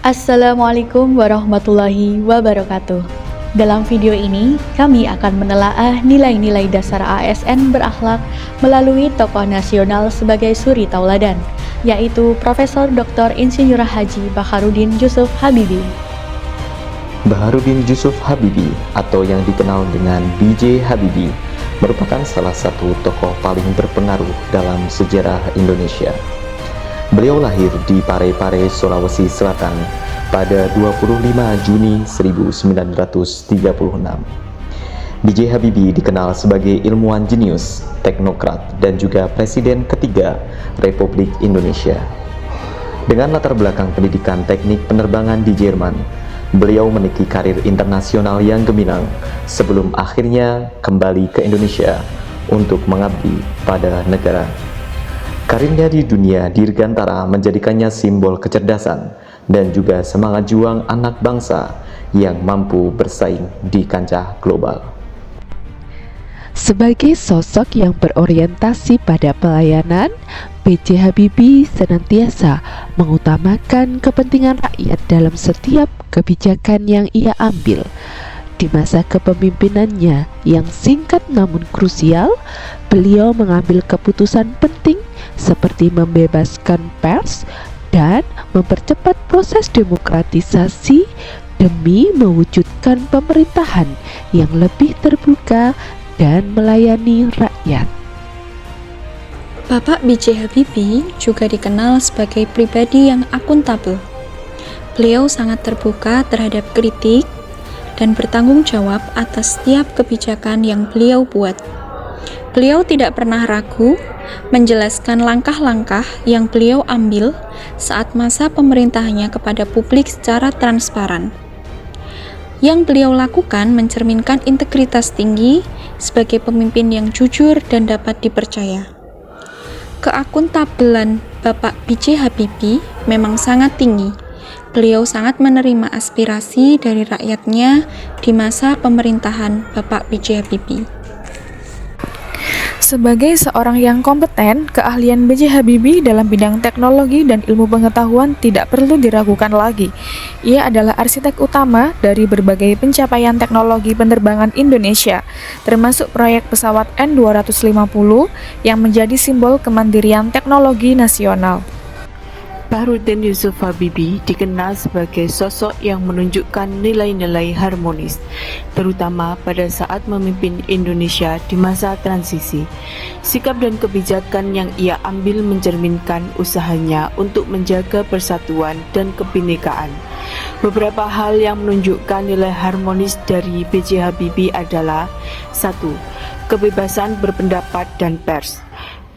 Assalamualaikum warahmatullahi wabarakatuh. Dalam video ini, kami akan menelaah nilai-nilai dasar ASN berakhlak melalui tokoh nasional sebagai suri tauladan, yaitu Profesor Dr. Insinyur Haji Baharudin Jusuf Habibie. Baharudin Jusuf Habibie atau yang dikenal dengan B.J. Habibie merupakan salah satu tokoh paling berpengaruh dalam sejarah Indonesia. Beliau lahir di Parepare, Sulawesi Selatan pada 25 Juni 1936. B.J. Habibie dikenal sebagai ilmuwan jenius, teknokrat, dan juga presiden ketiga Republik Indonesia. Dengan latar belakang pendidikan teknik penerbangan di Jerman, beliau meniti karir internasional yang gemilang sebelum akhirnya kembali ke Indonesia untuk mengabdi pada negara. Karirnya di dunia dirgantara menjadikannya simbol kecerdasan dan juga semangat juang anak bangsa yang mampu bersaing di kancah global. Sebagai sosok yang berorientasi pada pelayanan, B.J. Habibie senantiasa mengutamakan kepentingan rakyat dalam setiap kebijakan yang ia ambil. Di masa kepemimpinannya yang singkat namun krusial, beliau mengambil keputusan penting seperti membebaskan pers dan mempercepat proses demokratisasi demi mewujudkan pemerintahan yang lebih terbuka dan melayani rakyat. Bapak B.J. Habibie juga dikenal sebagai pribadi yang akuntabel. Beliau sangat terbuka terhadap kritik dan bertanggung jawab atas setiap kebijakan yang beliau buat. Beliau tidak pernah ragu menjelaskan langkah-langkah yang beliau ambil saat masa pemerintahannya kepada publik secara transparan. Yang beliau lakukan mencerminkan integritas tinggi sebagai pemimpin yang jujur dan dapat dipercaya. Keakuntabelan Bapak B.J. Habibie memang sangat tinggi. Beliau sangat menerima aspirasi dari rakyatnya di masa pemerintahan Bapak B.J. Habibie. Sebagai seorang yang kompeten, keahlian B.J. Habibie dalam bidang teknologi dan ilmu pengetahuan tidak perlu diragukan lagi. Ia adalah arsitek utama dari berbagai pencapaian teknologi penerbangan Indonesia, termasuk proyek pesawat N250 yang menjadi simbol kemandirian teknologi nasional. Baharudin Jusuf Habibie dikenal sebagai sosok yang menunjukkan nilai-nilai harmonis, terutama pada saat memimpin Indonesia di masa transisi. Sikap dan kebijakan yang ia ambil mencerminkan usahanya untuk menjaga persatuan dan kebinekaan. Beberapa hal yang menunjukkan nilai harmonis dari B.J. Habibie adalah 1. Kebebasan berpendapat dan pers.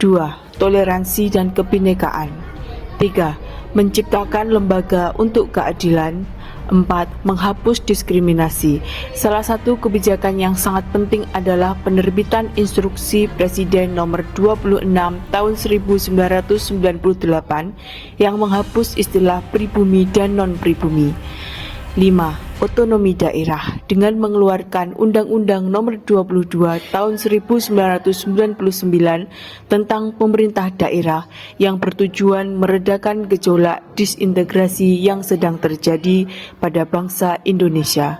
2. Toleransi dan kebinekaan. 3. Menciptakan lembaga untuk keadilan. 4. Menghapus diskriminasi. Salah satu kebijakan yang sangat penting adalah penerbitan Instruksi Presiden Nomor 26 Tahun 1998 yang menghapus istilah pribumi dan non-pribumi. 5. Otonomi daerah dengan mengeluarkan Undang-Undang Nomor 22 Tahun 1999 tentang pemerintah daerah yang bertujuan meredakan gejolak disintegrasi yang sedang terjadi pada bangsa Indonesia.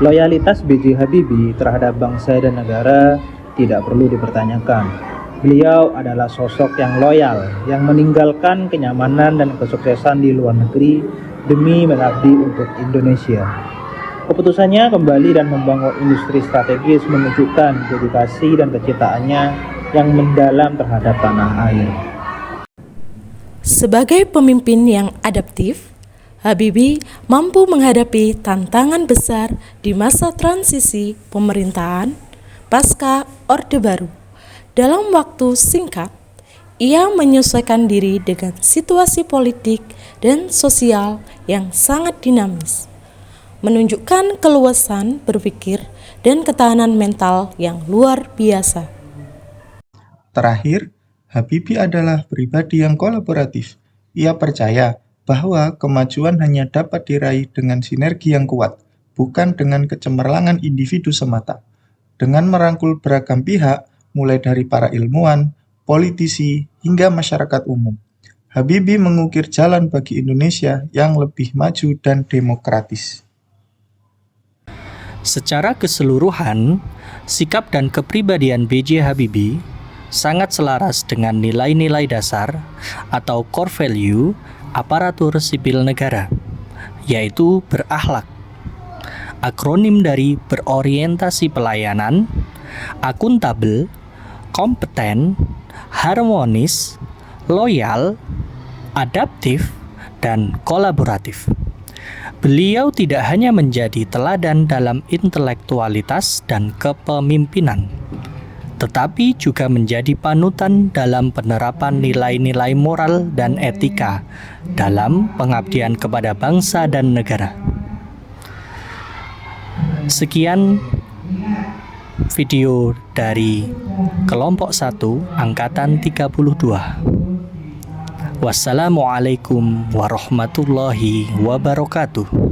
Loyalitas B.J. Habibie terhadap bangsa dan negara tidak perlu dipertanyakan. Beliau adalah sosok yang loyal, yang meninggalkan kenyamanan dan kesuksesan di luar negeri demi mengabdi untuk Indonesia. Keputusannya kembali dan membangun industri strategis menunjukkan dedikasi dan kecintaannya yang mendalam terhadap tanah air. Sebagai pemimpin yang adaptif, Habibie mampu menghadapi tantangan besar di masa transisi pemerintahan pasca Orde Baru. Dalam waktu singkat, ia menyesuaikan diri dengan situasi politik dan sosial yang sangat dinamis, menunjukkan keluasan berpikir dan ketahanan mental yang luar biasa. Terakhir, Habibie adalah pribadi yang kolaboratif. Ia percaya bahwa kemajuan hanya dapat diraih dengan sinergi yang kuat, bukan dengan kecemerlangan individu semata. Dengan merangkul beragam pihak, mulai dari para ilmuwan, politisi, hingga masyarakat umum, Habibie mengukir jalan bagi Indonesia yang lebih maju dan demokratis. Secara keseluruhan, sikap dan kepribadian B.J. Habibie sangat selaras dengan nilai-nilai dasar atau core value aparatur sipil negara, yaitu berakhlak. Akronim dari berorientasi pelayanan, akuntabel, kompeten, harmonis, loyal, adaptif, dan kolaboratif. Beliau tidak hanya menjadi teladan dalam intelektualitas dan kepemimpinan, tetapi juga menjadi panutan dalam penerapan nilai-nilai moral dan etika dalam pengabdian kepada bangsa dan negara. Sekian video dari kelompok 1 angkatan 32. Wassalamualaikum warahmatullahi wabarakatuh.